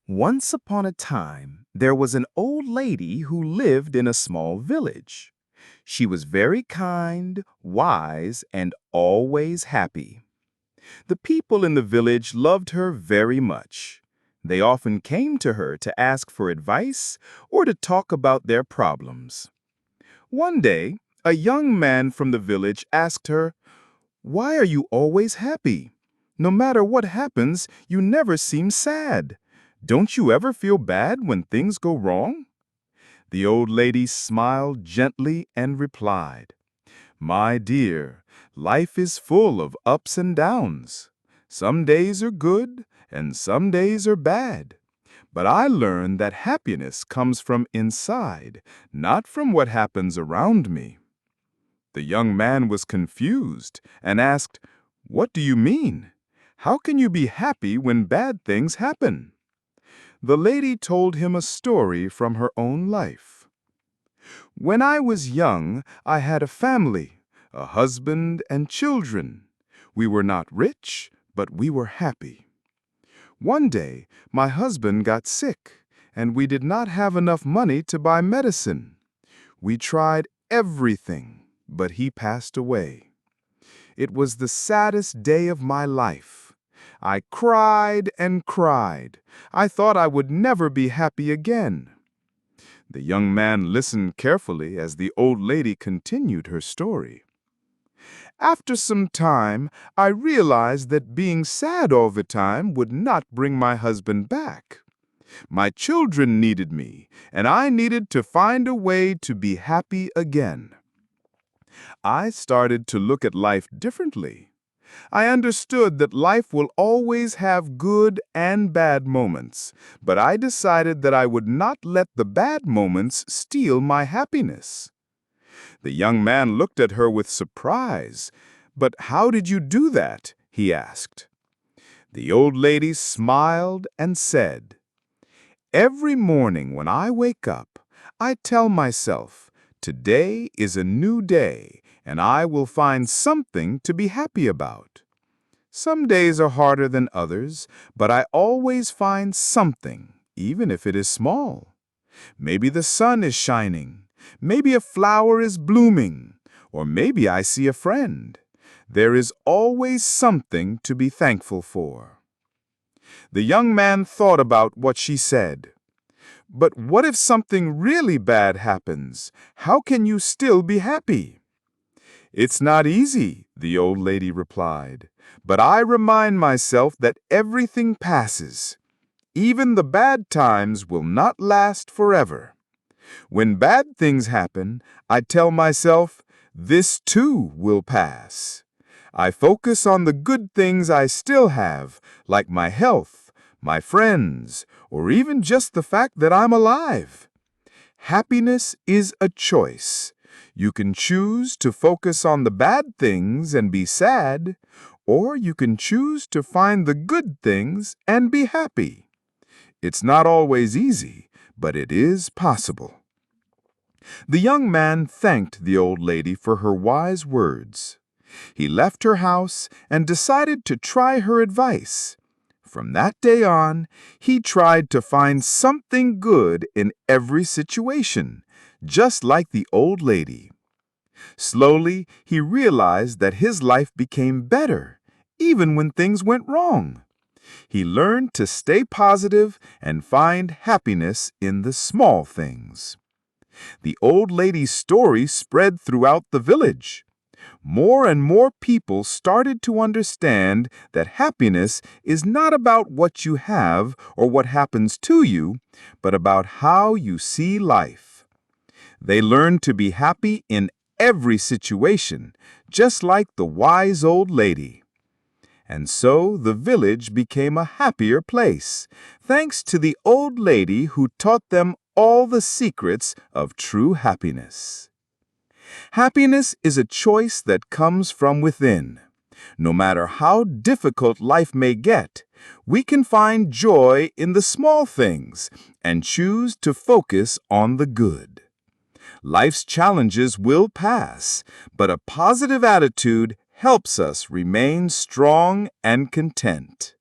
Once upon a time, there was an old lady who lived in a small village. She was very kind, wise, and always happy. The people in the village loved her very much. They often came to her to ask for advice or to talk about their problems. One day, a young man from the village asked her, "Why are you always happy? No matter what happens, you never seem sad. Don't you ever feel bad when things go wrong?" The old lady smiled gently and replied, "My dear, life is full of ups and downs. Some days are good and some days are bad. But I learned that happiness comes from inside, not from what happens around me." The young man was confused and asked, "What do you mean? How can you be happy when bad things happen?" The lady told him a story from her own life. "When I was young, I had a family, a husband and children. We were not rich, but we were happy. One day, my husband got sick, and we did not have enough money to buy medicine. We tried everything, but he passed away. It was the saddest day of my life. I cried and cried. I thought I would never be happy again." The young man listened carefully as the old lady continued her story. "After some time, I realized that being sad all the time would not bring my husband back. My children needed me, and I needed to find a way to be happy again. I started to look at life differently. I understood that life will always have good and bad moments, but I decided that I would not let the bad moments steal my happiness." The young man looked at her with surprise. "But how did you do that?" he asked. The old lady smiled and said, "Every morning when I wake up, I tell myself, 'Today is a new day, and I will find something to be happy about.' Some days are harder than others, but I always find something, even if it is small. Maybe the sun is shining, maybe a flower is blooming, or maybe I see a friend. There is always something to be thankful for." The young man thought about what she said. "But what if something really bad happens? How can you still be happy?" "It's not easy," the old lady replied, "but I remind myself that everything passes. Even the bad times will not last forever. When bad things happen, I tell myself, 'This too will pass.' I focus on the good things I still have, like my health, my friends, or even just the fact that I'm alive. Happiness is a choice. You can choose to focus on the bad things and be sad, or you can choose to find the good things and be happy. It's not always easy, but it is possible." The young man thanked the old lady for her wise words. He left her house and decided to try her advice. From that day on, he tried to find something good in every situation, just like the old lady. Slowly, he realized that his life became better, even when things went wrong. He learned to stay positive and find happiness in the small things. The old lady's story spread throughout the village. More and more people started to understand that happiness is not about what you have or what happens to you, but about how you see life. They learned to be happy in every situation, just like the wise old lady. And so the village became a happier place, thanks to the old lady who taught them all the secrets of true happiness. Happiness is a choice that comes from within. No matter how difficult life may get, we can find joy in the small things and choose to focus on the good. Life's challenges will pass, but a positive attitude helps us remain strong and content.